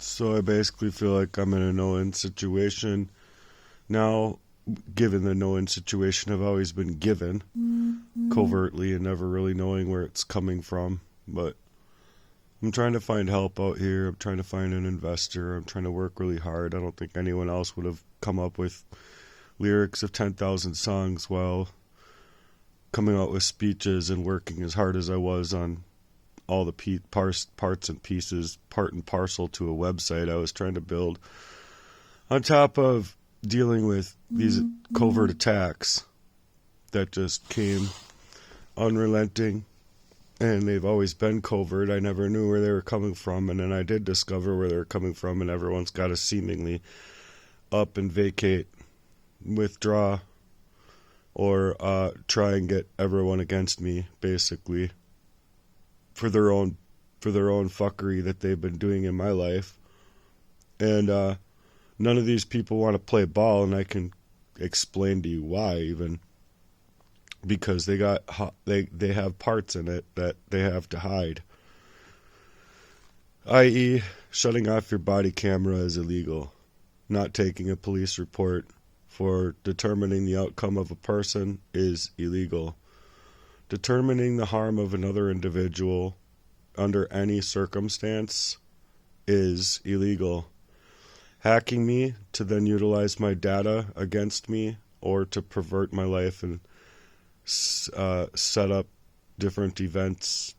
So I basically feel like I'm in a no-win situation now. Given the no-win situation I've always been given, covertly and never really knowing where it's coming from. But I'm trying to find help out here. I'm trying to find an investor. I'm trying to work really hard. I don't think anyone else would have come up with lyrics of 10,000 songs while coming out with speeches and working as hard as I was on all the parts and pieces, part and parcel to a website I was trying to build, on top of dealing with these covert attacks that just came unrelenting, and they've always been covert. I never knew where they were coming from, and then I did discover where they were coming from, and everyone's got to seemingly up and vacate, withdraw, or try and get everyone against me, basically, for their own fuckery that they've been doing in my life. And none of these people want to play ball, and I can explain to you why, even because they have parts in it that they have to hide. I.e., shutting off your body camera is illegal. Not taking a police report for determining the outcome of a person is illegal. Determining the harm of another individual under any circumstance is illegal. Hacking me to then utilize my data against me or to pervert my life and set up different events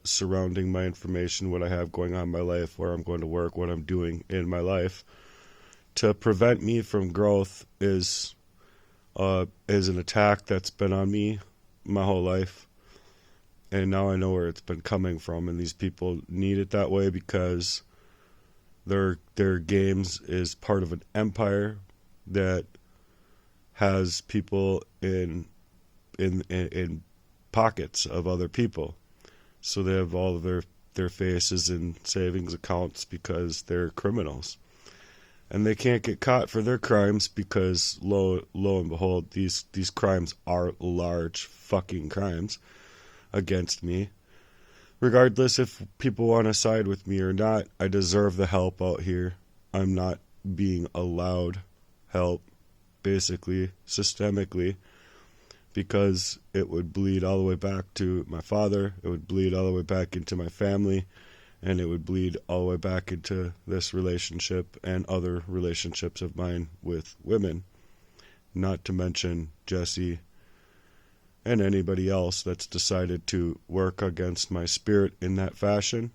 surrounding my information, what I have going on in my life, where I'm going to work, what I'm doing in my life, to prevent me from growth is an attack that's been on me my whole life. And now I know where it's been coming from, and these people need it that way because their games is part of an empire that has people in pockets of other people. So they have all of their faces in savings accounts because they're criminals. And they can't get caught for their crimes because lo and behold, these crimes are large fucking crimes against me. Regardless if people want to side with me or not, I deserve the help out here. I'm not being allowed help, basically, systemically, because it would bleed all the way back to my father, it would bleed all the way back into my family, and it would bleed all the way back into this relationship and other relationships of mine with women. Not to mention Jesse and anybody else that's decided to work against my spirit in that fashion,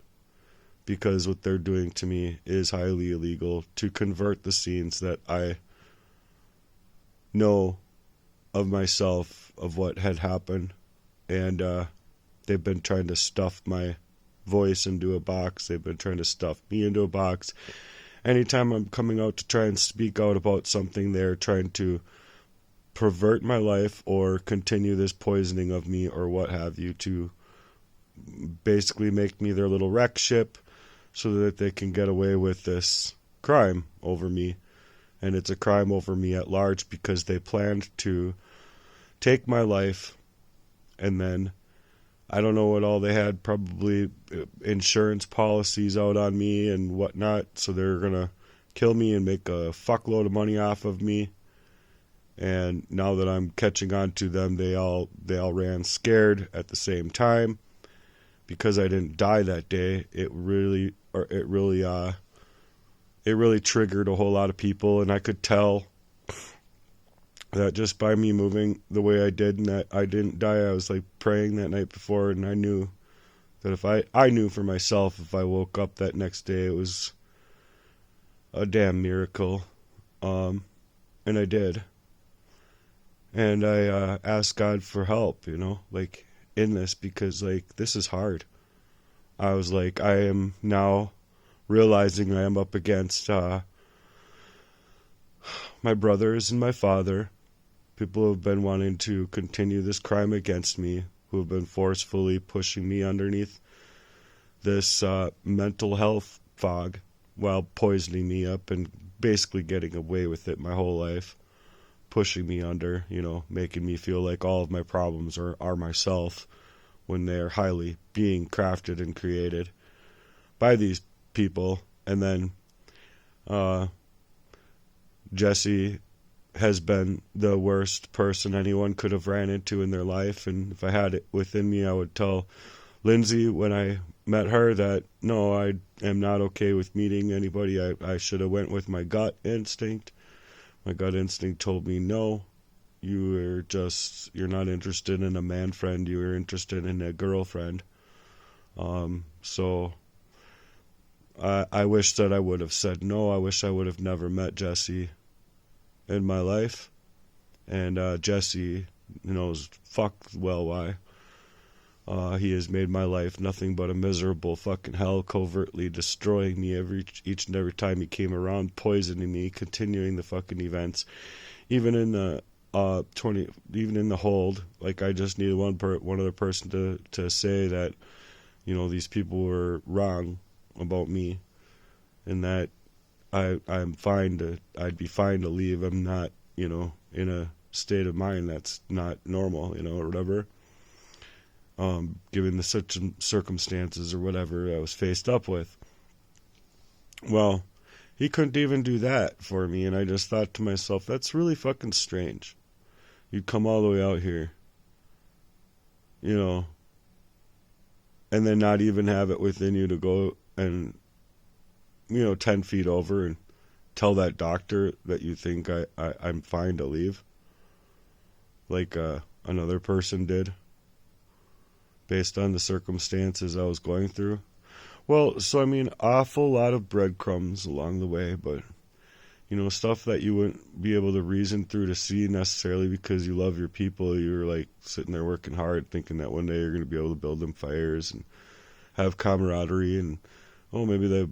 because what they're doing to me is highly illegal, to convert the scenes that I know of myself, of what had happened, and they've been trying to stuff my voice into a box. They've been trying to stuff me into a box. Anytime I'm coming out to try and speak out about something, they're trying to pervert my life or continue this poisoning of me or what have you, to basically make me their little wreck ship so that they can get away with this crime over me. And it's a crime over me at large because they planned to take my life, and then I don't know what all they had, probably insurance policies out on me and whatnot, so they're gonna kill me and make a fuckload of money off of me. And now that I'm catching on to them, they all ran scared at the same time. Because I didn't die that day, it really triggered a whole lot of people, and I could tell that just by me moving the way I did and that I didn't die. I was like praying that night before, and I knew that if I knew for myself, if I woke up that next day, it was a damn miracle. And I did. And I asked God for help, like in this, because like this is hard. I was like, I am now realizing I am up against my brothers and my father, people who have been wanting to continue this crime against me, who have been forcefully pushing me underneath this mental health fog while poisoning me up and basically getting away with it my whole life, pushing me under, making me feel like all of my problems are myself when they are highly being crafted and created by these people And then Jesse has been the worst person anyone could have ran into in their life. And if I had it within me, I would tell Lindsay when I met her that, no, I am not okay with meeting anybody. I should have went with my gut instinct. My gut instinct told me, no, you're not interested in a man friend. You were interested in a girlfriend. So I wish that I would have said no. I wish I would have never met Jesse in my life. And Jesse knows fuck well why. He has made my life nothing but a miserable fucking hell, covertly destroying me each and every time he came around, poisoning me, continuing the fucking events. Even in the even in the hold, like, I just needed one other person to say that, these people were wrong about me, and that I'd be fine to leave. I'm not, in a state of mind that's not normal, or whatever. Given the such circumstances or whatever I was faced up with. Well, he couldn't even do that for me, and I just thought to myself, that's really fucking strange. You'd come all the way out here, and then not even have it within you to go and, 10 feet over and tell that doctor that you think I'm fine to leave, like another person did, based on the circumstances I was going through. Well, so awful lot of breadcrumbs along the way, but, stuff that you wouldn't be able to reason through to see necessarily because you love your people. You're like sitting there working hard, thinking that one day you're going to be able to build them fires and have camaraderie, and, maybe the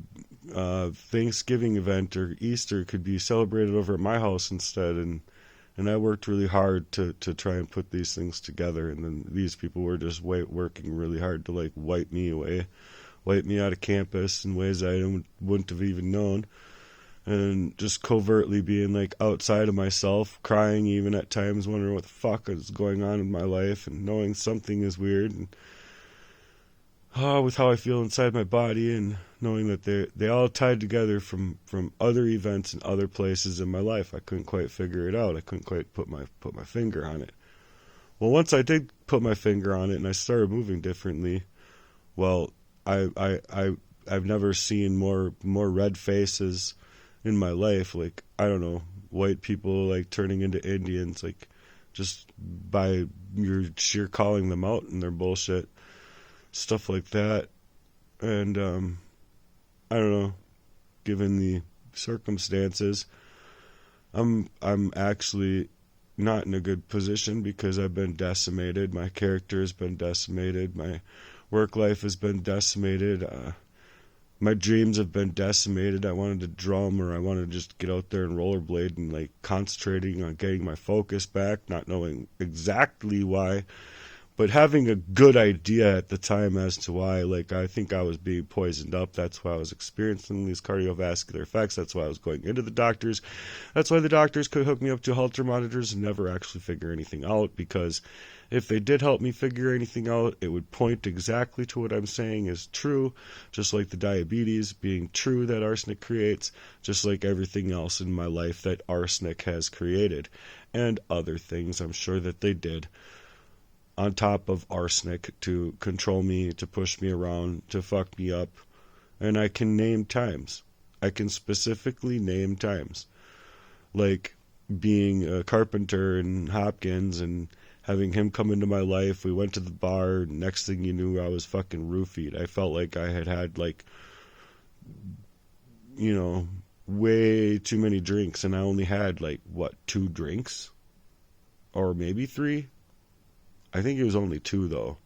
Thanksgiving event or Easter could be celebrated over at my house instead, and I worked really hard to try and put these things together, and then these people were just working really hard to, wipe me away, wipe me out of campus in ways I wouldn't have even known, and just covertly being, outside of myself, crying even at times, wondering what the fuck is going on in my life, and knowing something is weird, and with how I feel inside my body, and knowing that they all tied together from other events and other places in my life. I couldn't quite figure it out. I couldn't quite put my finger on it. Well, once I did put my finger on it and I started moving differently, well, I've never seen more red faces in my life. I don't know, white people turning into Indians, just by your sheer calling them out and their bullshit, stuff like that. And I don't know, given the circumstances, I'm actually not in a good position because I've been decimated. My character has been decimated. My work life has been decimated. My dreams have been decimated. I wanted to drum, or I wanted to just get out there and rollerblade, and concentrating on getting my focus back, not knowing exactly why, but having a good idea at the time as to why. I think I was being poisoned up. That's why I was experiencing these cardiovascular effects. That's why I was going into the doctors. That's why the doctors could hook me up to Holter monitors and never actually figure anything out, because if they did help me figure anything out, it would point exactly to what I'm saying is true, just like the diabetes being true that arsenic creates, just like everything else in my life that arsenic has created, and other things I'm sure that they did on top of arsenic to control me, to push me around, to fuck me up. And I can name times. I can specifically name times. Like being a carpenter in Hopkins and having him come into my life. We went to the bar, and next thing you knew, I was fucking roofied. I felt like I had way too many drinks, and I only had 2 drinks? Or maybe 3? I think it was only 2, though.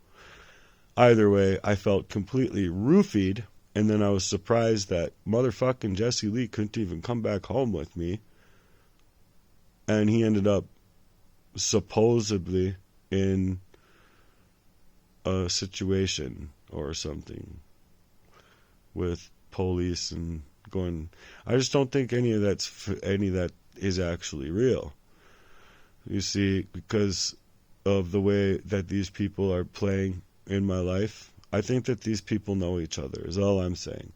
Either way, I felt completely roofied, and then I was surprised that motherfucking Jesse Lee couldn't even come back home with me. And he ended up supposedly in a situation or something with police and going. I just don't think any of that is actually real. You see, because of the way that these people are playing in my life, I think that these people know each other, is all I'm saying.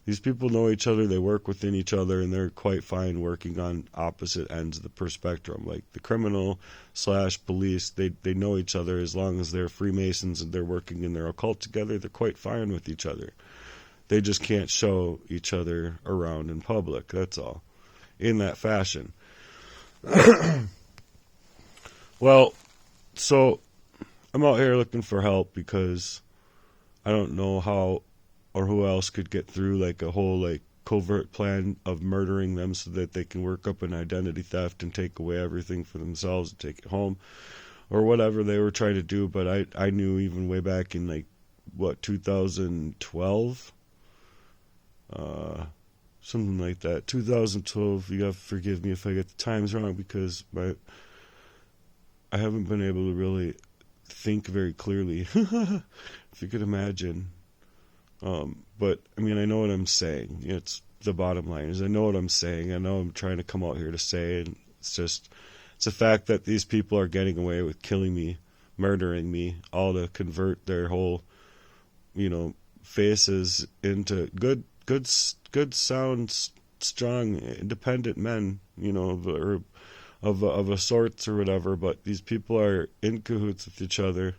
These people know each other, they work within each other, and they're quite fine working on opposite ends of the spectrum. Like the criminal / police, they know each other as long as they're Freemasons and they're working in their occult together, they're quite fine with each other. They just can't show each other around in public, that's all. In that fashion. Well, so I'm out here looking for help because I don't know how or who else could get through like a whole like covert plan of murdering them so that they can work up an identity theft and take away everything for themselves and take it home or whatever they were trying to do. But I knew even way back in like 2012, something like that, 2012. You have to forgive me if I get the times wrong because I haven't been able to really think very clearly. If you could imagine. But I mean, I know what I'm saying. It's the bottom line is I know what I'm saying. I know I'm trying to come out here to say, and it's a fact that these people are getting away with killing me, murdering me, all to convert their whole, faces into good, sound, strong, independent men, or of a sorts or whatever. But these people are in cahoots with each other.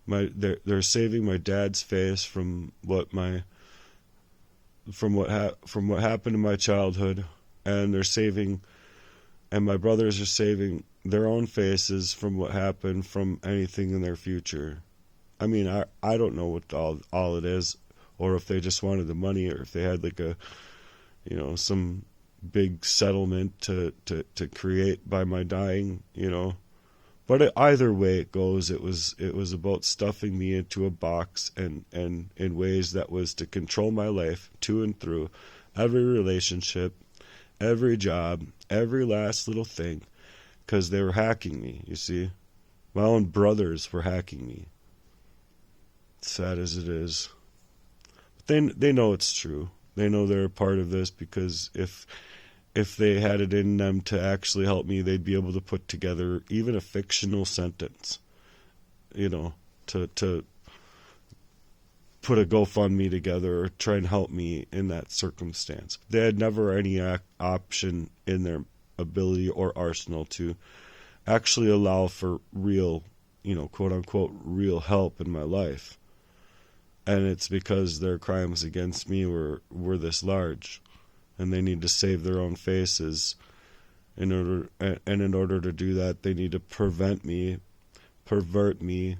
They're saving my dad's face from what happened in my childhood, and my brothers are saving their own faces from what happened from anything in their future. I mean, I don't know what all it is, or if they just wanted the money, or if they had like some big settlement to create by my dying, But either way it goes, it was about stuffing me into a box and in ways that was to control my life to and through, every relationship, every job, every last little thing, because they were hacking me, you see. My own brothers were hacking me. Sad as it is. But they know it's true. They know they're a part of this because if they had it in them to actually help me, they'd be able to put together even a fictional sentence, to put a GoFundMe together or try and help me in that circumstance. They had never any option in their ability or arsenal to actually allow for real, quote unquote, real help in my life. And it's because their crimes against me were this large. And they need to save their own faces in order to do that, they need to prevent me, pervert me,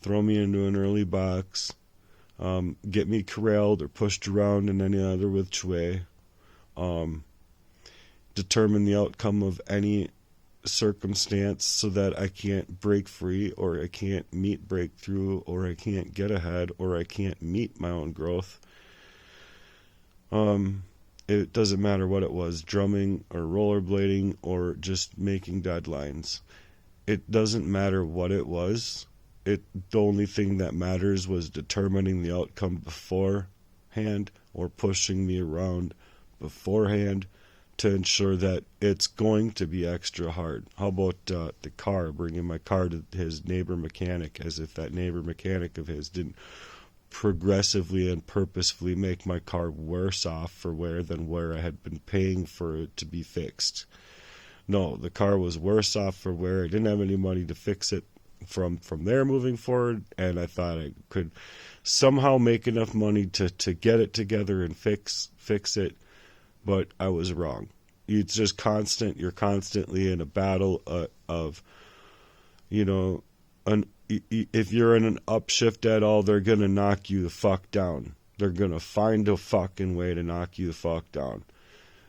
throw me into an early box, get me corralled or pushed around in any other which way, determine the outcome of any circumstance so that I can't break free, or I can't meet breakthrough, or I can't get ahead, or I can't meet my own growth. It doesn't matter what it was, drumming or rollerblading or just making deadlines. It doesn't matter what it was. The only thing that matters was determining the outcome beforehand or pushing me around beforehand to ensure that it's going to be extra hard. How about the car, bringing my car to his neighbor mechanic, as if that neighbor mechanic of his didn't progressively and purposefully make my car worse off for wear than where I had been paying for it to be fixed. No, the car was worse off for wear. I didn't have any money to fix it from there moving forward, and I thought I could somehow make enough money to get it together and fix it, but I was wrong. It's just constant. You're constantly in a battle of if you're in an upshift at all, they're going to knock you the fuck down. They're going to find a fucking way to knock you the fuck down.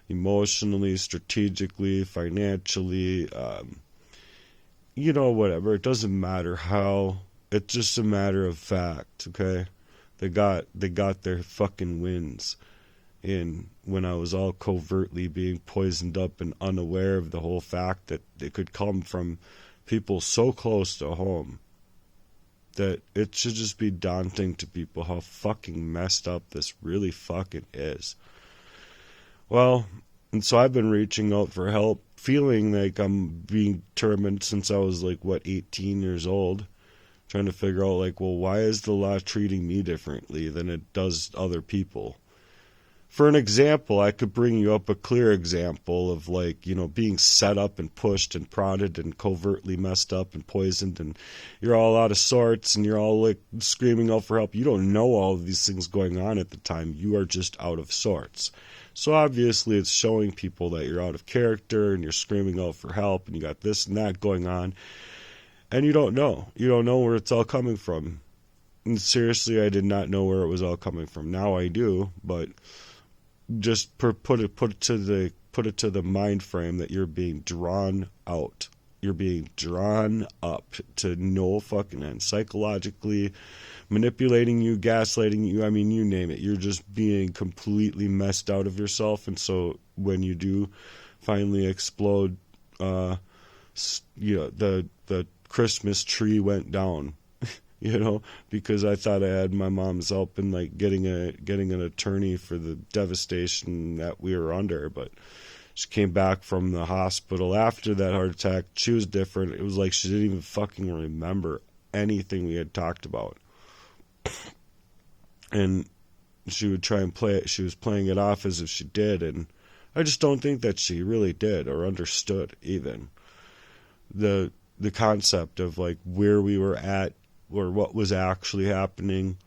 Emotionally, strategically, financially, whatever. It doesn't matter how. It's just a matter of fact, okay? They got their fucking wins in when I was all covertly being poisoned up and unaware of the whole fact that it could come from people so close to home. That it should just be daunting to people how fucking messed up this really fucking is. Well, and so I've been reaching out for help, feeling like I'm being determined since I was 18 years old, trying to figure out why is the law treating me differently than it does other people? For an example, I could bring you up a clear example of, like, you know, being set up and pushed and prodded and covertly messed up and poisoned, and you're all out of sorts and you're all like screaming out for help. You don't know all of these things going on at the time. You are just out of sorts. So obviously it's showing people that you're out of character and you're screaming out for help and you got this and that going on, and you don't know. You don't know where it's all coming from. And seriously, I did not know where it was all coming from. Now I do, but just put it to the mind frame that you're being drawn out. You're being drawn up to no fucking end. Psychologically manipulating you, gaslighting you. I mean, you name it. You're just being completely messed out of yourself. And so when you do finally explode, the Christmas tree went down. You know, because I thought I had my mom's help in like getting an attorney for the devastation that we were under, but she came back from the hospital after that heart attack. She was different. It was like she didn't even fucking remember anything we had talked about. And she would try and play it. She was playing it off as if she did, and I just don't think that she really did or understood even the concept of like where we were at or what was actually happening,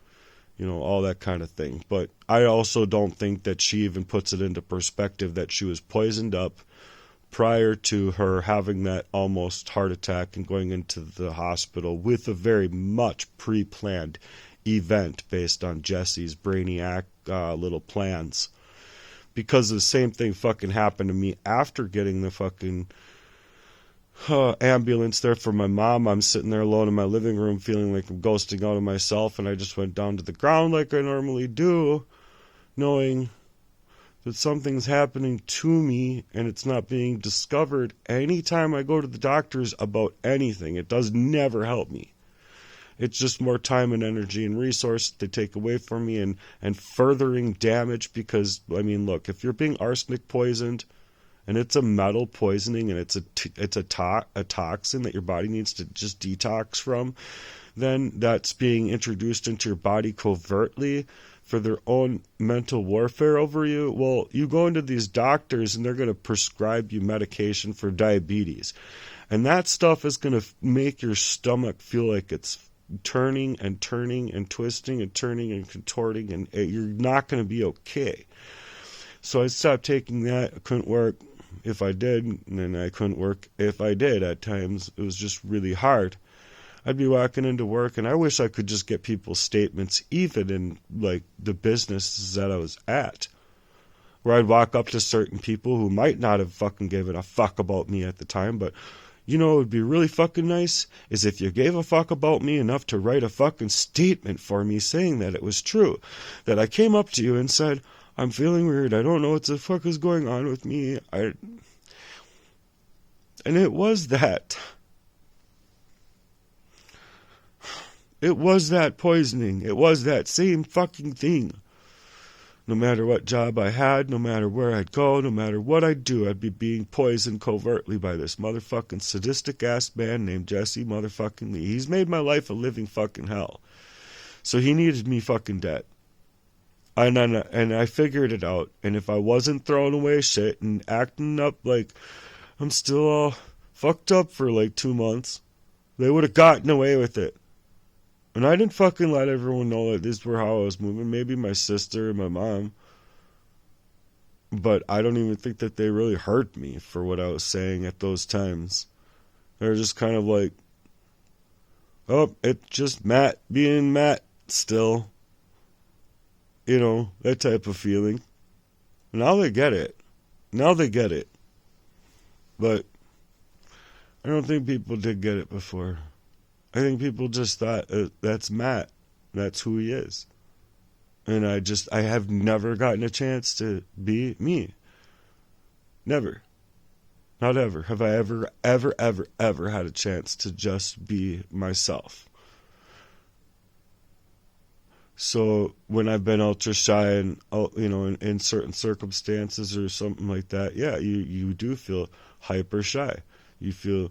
you know, all that kind of thing. But I also don't think that she even puts it into perspective that she was poisoned up prior to her having that almost heart attack and going into the hospital with a very much pre-planned event based on Jesse's brainiac little plans. Because the same thing fucking happened to me after getting the fucking ambulance there for my mom. I'm sitting there alone in my living room feeling like I'm ghosting out of myself, and I just went down to the ground like I normally do, knowing that something's happening to me and it's not being discovered anytime I go to the doctors about anything. It does never help me. It's just more time and energy and resource they take away from me and furthering damage. Because, I mean, look, if you're being arsenic poisoned and it's a metal poisoning and it's a toxin that your body needs to just detox from, then that's being introduced into your body covertly for their own mental warfare over you. Well, you go into these doctors and they're going to prescribe you medication for diabetes. And that stuff is going to make your stomach feel like it's turning and turning and twisting and turning and contorting, and you're not going to be okay. So I stopped taking that. It couldn't work if I did, and then I couldn't work if I did at times. It was just really hard. I'd be walking into work, and I wish I could just get people's statements, even in like the businesses that I was at, where I'd walk up to certain people who might not have fucking given a fuck about me at the time, but you know what would be really fucking nice is if you gave a fuck about me enough to write a fucking statement for me saying that it was true, that I came up to you and said, I'm feeling weird, I don't know what the fuck is going on with me, and it was that. It was that poisoning. It was that same fucking thing. No matter what job I had, no matter where I'd go, no matter what I'd do, I'd be being poisoned covertly by this motherfucking sadistic-ass man named Jesse motherfucking Lee. He's made my life a living fucking hell. So he needed me fucking dead. And I figured it out. And if I wasn't throwing away shit and acting up like I'm still all fucked up for like 2 months, they would have gotten away with it. And I didn't fucking let everyone know that this were how I was moving. Maybe my sister and my mom. But I don't even think that they really heard me for what I was saying at those times. They were just kind of like, oh, it's just Matt being Matt still. You know, that type of feeling. Now they get it. Now they get it. But I don't think people did get it before. I think people just thought, that's Matt. That's who he is. And I have never gotten a chance to be me. Never. Not ever. Have I ever had a chance to just be myself. So when I've been ultra shy and, you know, in certain circumstances or something like that, yeah, you do feel hyper shy. You feel,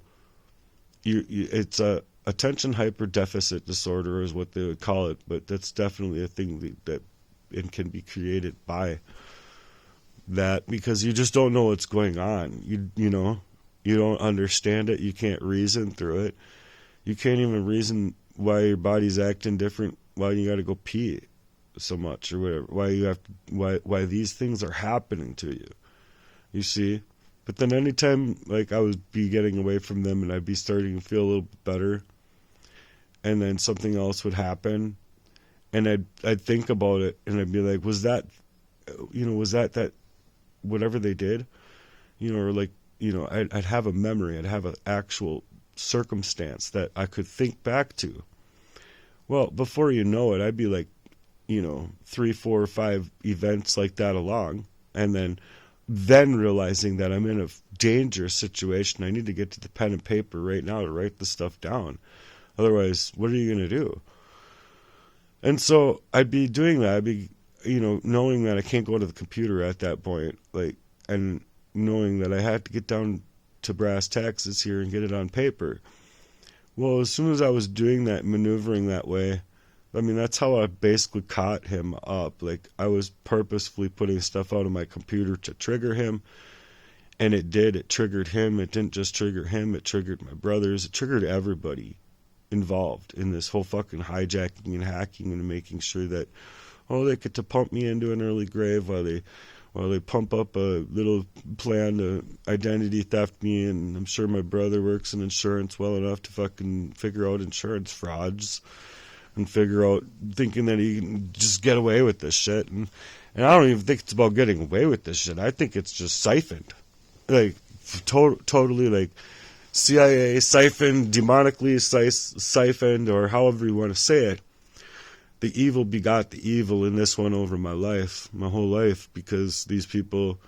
it's a attention hyperdeficit disorder is what they would call it, but that's definitely a thing that it can be created by that because you just don't know what's going on. You know, you don't understand it. You can't reason through it. You can't even reason why your body's acting different, why you got to go pee so much or whatever, why these things are happening to you. You see? But then anytime like I would be getting away from them and I'd be starting to feel a little bit better, and then something else would happen, and I'd think about it and I'd be like, was that whatever they did, or like, I'd have a memory, I'd have an actual circumstance that I could think back to. Well, before you know it, I'd be like, 3, 4, or 5 events like that along, and then realizing that I'm in a dangerous situation. I need to get to the pen and paper right now to write the stuff down. Otherwise, what are you going to do? And so I'd be doing that. I'd be, knowing that I can't go to the computer at that point, like, and knowing that I had to get down to brass tacks here and get it on paper. Well, as soon as I was doing that, maneuvering that way, I mean, that's how I basically caught him up. Like, I was purposefully putting stuff out of my computer to trigger him, and it did. It triggered him. It didn't just trigger him. It triggered my brothers. It triggered everybody involved in this whole fucking hijacking and hacking and making sure that, they get to pump me into an early grave while they pump up a little plan to identity theft me, and I'm sure my brother works in insurance well enough to fucking figure out insurance frauds and figure out, thinking that he can just get away with this shit. And I don't even think it's about getting away with this shit. I think it's just siphoned. Like, totally like CIA siphoned, demonically siphoned, or however you want to say it. The evil begot the evil in this one over my life, my whole life, because these people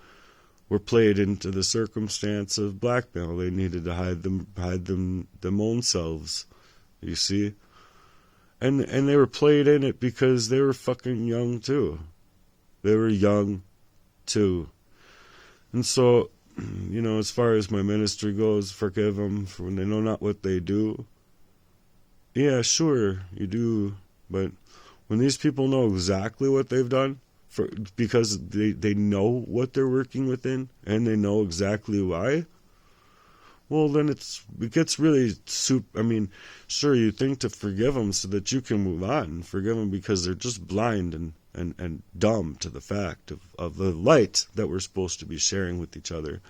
were played into the circumstance of blackmail. They needed to hide them own selves, you see? And they were played in it because they were fucking young too. They were young too. And so, as far as my ministry goes, forgive them for when they know not what they do. Yeah, sure, you do. But when these people know exactly what they've done, because they know what they're working within, and they know exactly why, well, then it gets really I mean, sure, you think to forgive them so that you can move on and forgive them because they're just blind and dumb to the fact of the light that we're supposed to be sharing with each other.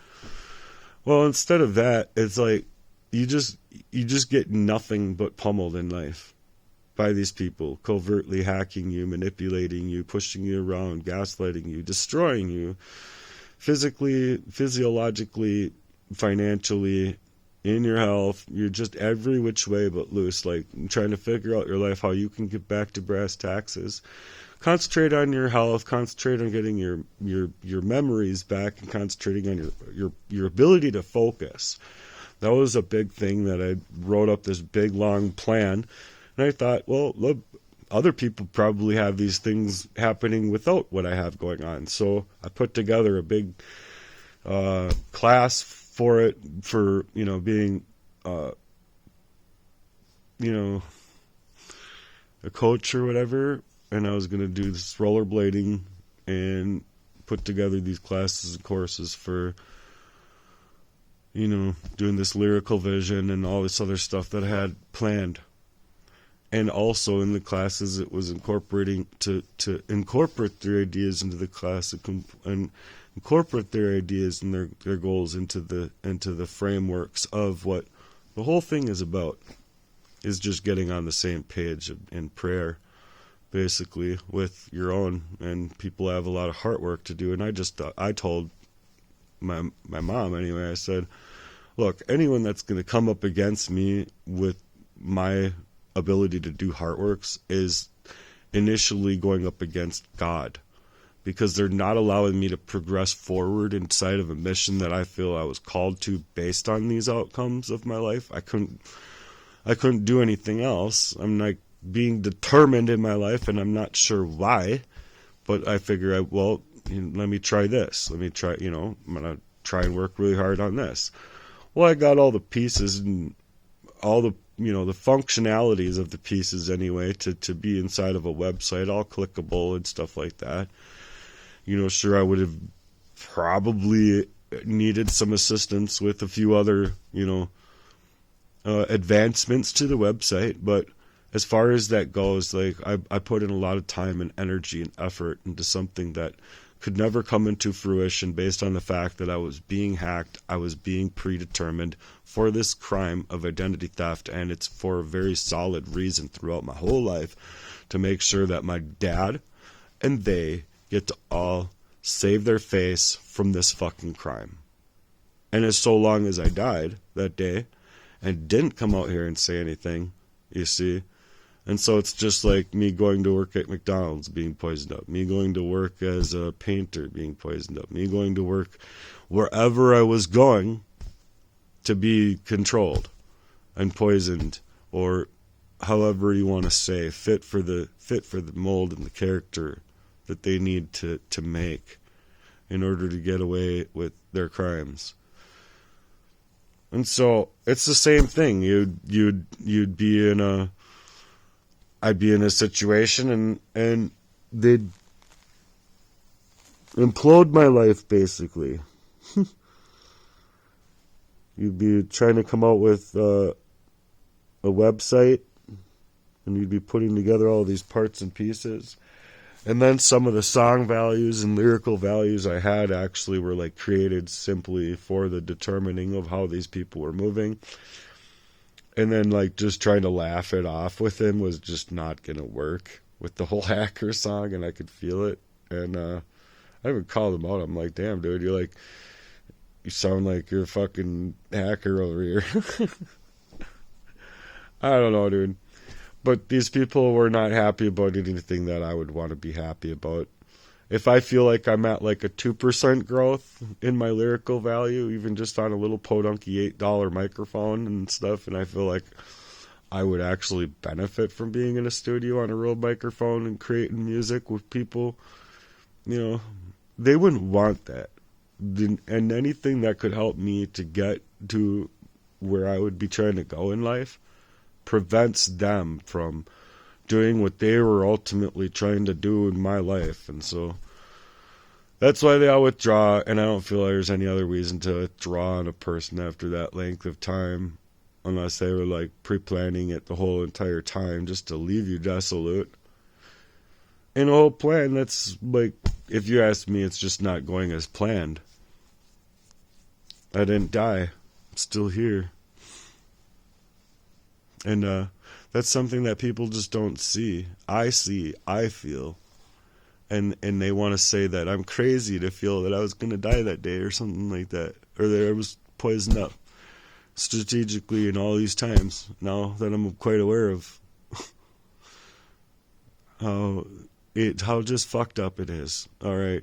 Well, instead of that, it's like you just get nothing but pummeled in life by these people, covertly hacking you, manipulating you, pushing you around, gaslighting you, destroying you, physically, physiologically, financially, in your health. You're just every which way but loose, like trying to figure out your life, how you can get back to brass taxes. Concentrate on your health, concentrate on getting your memories back, and concentrating on your ability to focus. That was a big thing that I wrote up this big long plan, and I thought, well, look, other people probably have these things happening without what I have going on. So I put together a big class for it, for being a coach or whatever, and I was going to do this rollerblading and put together these classes and courses for doing this lyrical vision and all this other stuff that I had planned. And also in the classes, it was incorporating to incorporate their ideas into the class and incorporate their ideas and their goals into the frameworks of what the whole thing is about, is just getting on the same page in prayer, basically, with your own. And people have a lot of heart work to do. And I told my mom anyway, I said, look, anyone that's going to come up against me with my ability to do heart works is initially going up against God, because they're not allowing me to progress forward inside of a mission that I feel I was called to based on these outcomes of my life. I couldn't do anything else. I'm like being determined in my life, and I'm not sure why, but I figure, let me try this. Let me try, I'm going to try and work really hard on this. Well, I got all the pieces and all the the functionalities of the pieces anyway to be inside of a website, all clickable and stuff like that. Sure, I would have probably needed some assistance with a few other, advancements to the website. But as far as that goes, like I put in a lot of time and energy and effort into something that could never come into fruition based on the fact that I was being hacked. I was being predetermined for this crime of identity theft, and it's for a very solid reason throughout my whole life, to make sure that my dad and they get to all save their face from this fucking crime. And as so long as I died that day and didn't come out here and say anything, you see. And so it's just like me going to work at McDonald's being poisoned up, me going to work as a painter being poisoned up, me going to work wherever I was going to be controlled and poisoned, or however you want to say, fit for the mold and the character that they need to make in order to get away with their crimes. And so it's the same thing. You'd be in a, I'd be in a situation and they'd implode my life, basically. You'd be trying to come out with a website, and you'd be putting together all these parts and pieces. And then some of the song values and lyrical values I had actually were like created simply for the determining of how these people were moving. And then like just trying to laugh it off with him was just not going to work with the whole hacker song, and I could feel it. And I even called him out. I'm like, damn, dude, you sound like you're a fucking hacker over here. I don't know, dude. But these people were not happy about anything that I would want to be happy about. If I feel like I'm at like a 2% growth in my lyrical value, even just on a little podunky $8 microphone and stuff, and I feel like I would actually benefit from being in a studio on a real microphone and creating music with people, they wouldn't want that. And anything that could help me to get to where I would be trying to go in life prevents them from doing what they were ultimately trying to do in my life. And so that's why they all withdraw, and I don't feel like there's any other reason to withdraw on a person after that length of time, unless they were like pre-planning it the whole entire time just to leave you desolate. And the whole plan, that's like, if you ask me, it's just not going as planned. I didn't die. I'm still here. And that's something that people just don't see. I see, I feel. And they want to say that I'm crazy to feel that I was going to die that day or something like that. Or that I was poisoned up strategically in all these times. Now that I'm quite aware of how just fucked up it is. All right.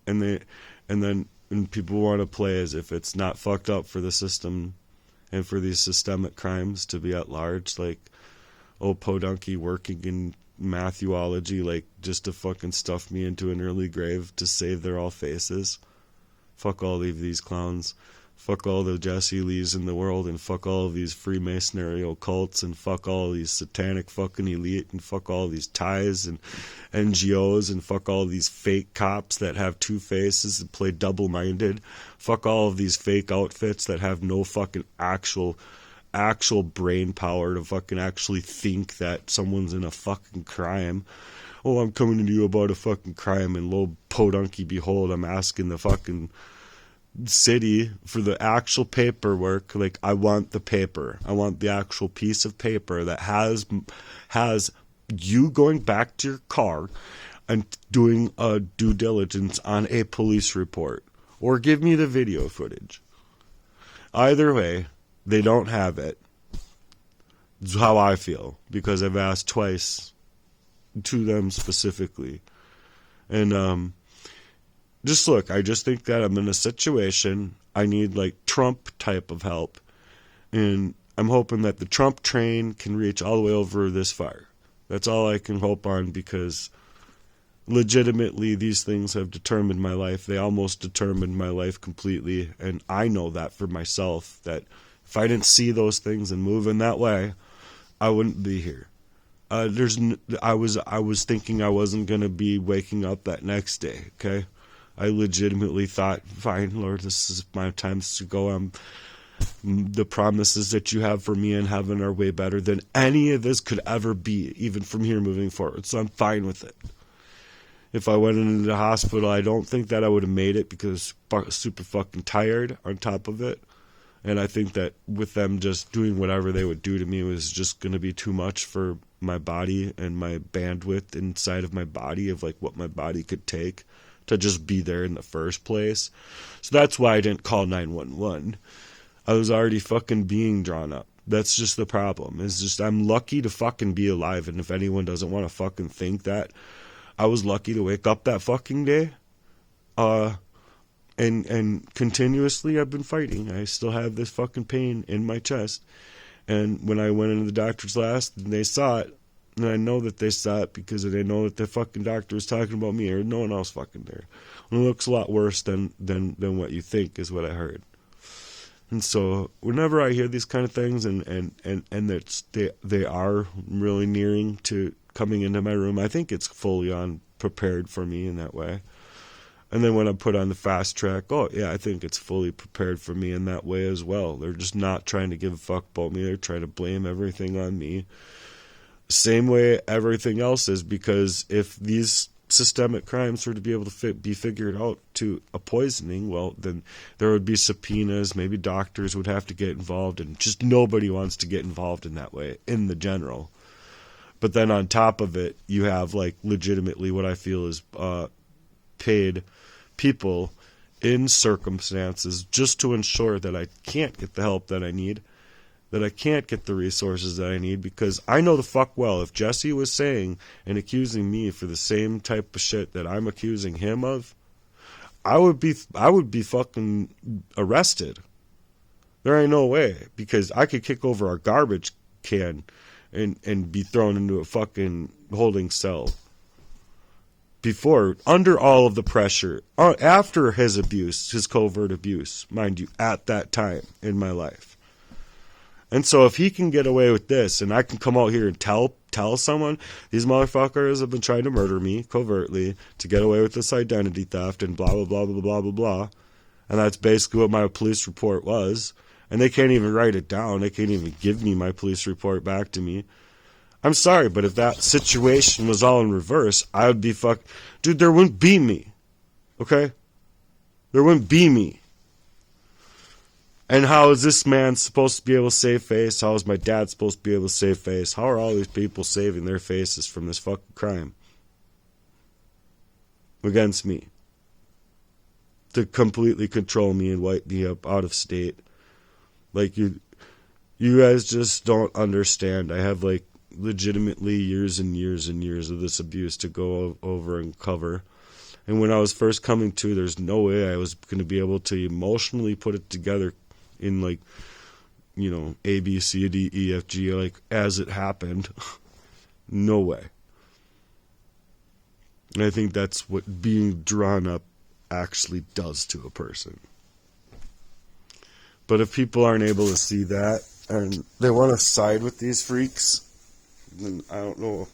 And then people want to play as if it's not fucked up for the system and for these systemic crimes to be at large, like, podunky working in Matthewology, like, just to fucking stuff me into an early grave to save their all faces. Fuck all of these clowns. Fuck all the Jesse Lees in the world, and fuck all of these Freemasonry occults, and fuck all of these satanic fucking elite, and fuck all of these ties and NGOs, and fuck all of these fake cops that have two faces and play double-minded. Fuck all of these fake outfits that have no fucking actual brain power to fucking actually think that someone's in a fucking crime. Oh, I'm coming to you about a fucking crime, and lo, podunky behold, I'm asking the fucking city for the actual paperwork. Like, I want the paper. I want the actual piece of paper that has you going back to your car and doing a due diligence on a police report. Or give me the video footage. Either way, they don't have it. It's how I feel, because I've asked twice to them specifically. And just look, I just think that I'm in a situation, I need like Trump type of help. And I'm hoping that the Trump train can reach all the way over this far. That's all I can hope on, because legitimately these things have determined my life. They almost determined my life completely. And I know that for myself, that if I didn't see those things and move in that way, I wouldn't be here. I was thinking I wasn't going to be waking up that next day, okay? I legitimately thought, fine, Lord, this is my time to go. The promises that you have for me in heaven are way better than any of this could ever be, even from here moving forward. So I'm fine with it. If I went into the hospital, I don't think that I would have made it because I was super fucking tired on top of it. And I think that with them just doing whatever they would do to me was just going to be too much for my body and my bandwidth inside of my body of like what my body could take to just be there in the first place. So that's why I didn't call 911. I was already fucking being drawn up. That's just the problem. It's just I'm lucky to fucking be alive. And if anyone doesn't want to fucking think that, I was lucky to wake up that fucking day. And continuously I've been fighting. I still have this fucking pain in my chest. And when I went into the doctor's last and they saw it, and I know that they saw it because they know that the fucking doctor was talking about me or no one else fucking there. And it looks a lot worse than what you think is what I heard. And so whenever I hear these kind of things and they are really nearing to coming into my room, I think it's fully on prepared for me in that way. And then when I put on the fast track, oh yeah, I think it's fully prepared for me in that way as well. They're just not trying to give a fuck about me. They're trying to blame everything on me. Same way everything else is, because if these systemic crimes were to be able to be figured out to a poisoning, well, then there would be subpoenas. Maybe doctors would have to get involved, and just nobody wants to get involved in that way in the general. But then on top of it, you have like legitimately what I feel is paid people in circumstances just to ensure that I can't get the help that I need, that I can't get the resources that I need, because I know the fuck well if Jesse was saying and accusing me for the same type of shit that I'm accusing him of, I would be fucking arrested. There ain't no way, because I could kick over a garbage can and be thrown into a fucking holding cell. Before, under all of the pressure, after his abuse, his covert abuse, mind you, at that time in my life. And so if he can get away with this, and I can come out here and tell someone, these motherfuckers have been trying to murder me covertly to get away with this identity theft and blah, blah, blah, blah, blah, blah, blah. And that's basically what my police report was. And they can't even write it down. They can't even give me my police report back to me. I'm sorry, but if that situation was all in reverse, I would be dude, there wouldn't be me. Okay? There wouldn't be me. And how is this man supposed to be able to save face? How is my dad supposed to be able to save face? How are all these people saving their faces from this fucking crime? Against me. To completely control me and wipe me up out of state. Like, you guys just don't understand. I have, like, legitimately years and years and years of this abuse to go over and cover. And when I was first coming to, there's no way I was going to be able to emotionally put it together in, like, you know, A, B, C, D, E, F, G, like, as it happened. No way. And I think that's what being drawn up actually does to a person. But if people aren't able to see that and they want to side with these freaks, then I don't know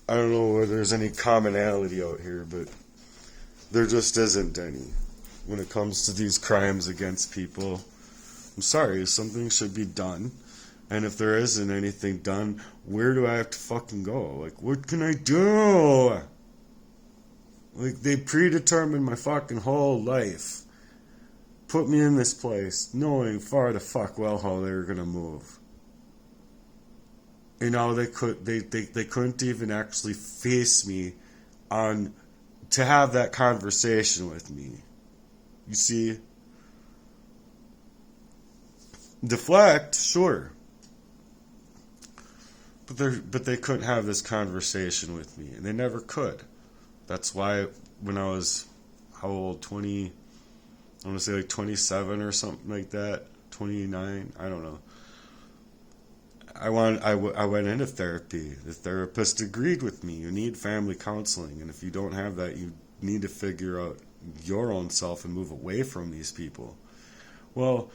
whether there's any commonality out here, but there just isn't any when it comes to these crimes against people. I'm sorry, something should be done. And if there isn't anything done, where do I have to fucking go? Like, what can I do? Like, they predetermined my fucking whole life. Put me in this place, knowing far the fuck well how they were gonna move. You know, they couldn't even actually face me to have that conversation with me. You see? Deflect, sure. But they couldn't have this conversation with me, and they never could. That's why when I was, how old, I want to say like 27 or something like that, 29, I don't know. I went into therapy. The therapist agreed with me. You need family counseling, and if you don't have that, you need to figure out your own self and move away from these people. Well,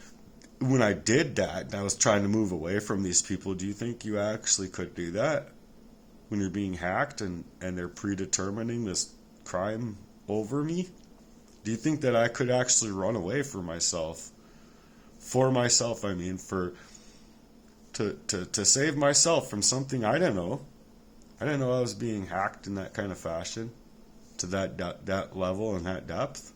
when I did that, and I was trying to move away from these people, do you think you actually could do that? When you're being hacked and they're predetermining this crime over me? Do you think that I could actually run away from myself? For myself, I mean, to save myself from something I didn't know. I didn't know I was being hacked in that kind of fashion, to that level and that depth.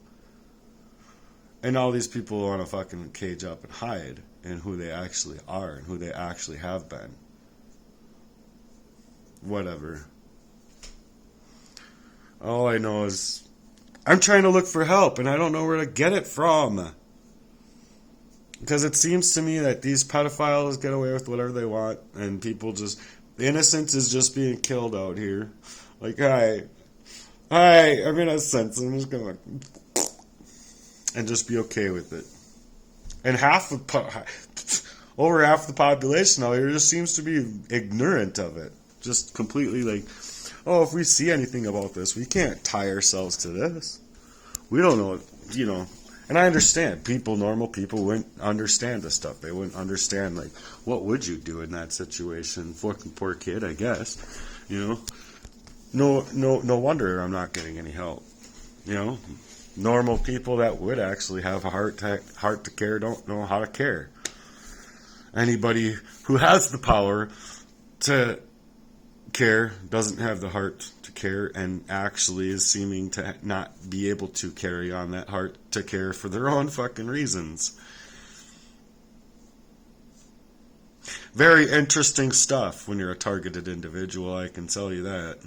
And all these people want to fucking cage up and hide in who they actually are and who they actually have been. Whatever. All I know is I'm trying to look for help and I don't know where to get it from. Because it seems to me that these pedophiles get away with whatever they want and people just... innocence is just being killed out here. Like, hi, I'm innocent. So I'm just going to... and just be okay with it. And over half the population out here just seems to be ignorant of it. Just completely like, oh, if we see anything about this, we can't tie ourselves to this. We don't know, you know. And I understand, normal people wouldn't understand this stuff. They wouldn't understand, like, what would you do in that situation? Fucking poor kid, I guess. You know? No wonder I'm not getting any help. You know? Normal people that would actually have a heart to care don't know how to care. Anybody who has the power to care doesn't have the heart to care and actually is seeming to not be able to carry on that heart to care for their own fucking reasons. Very interesting stuff when you're a targeted individual, I can tell you that.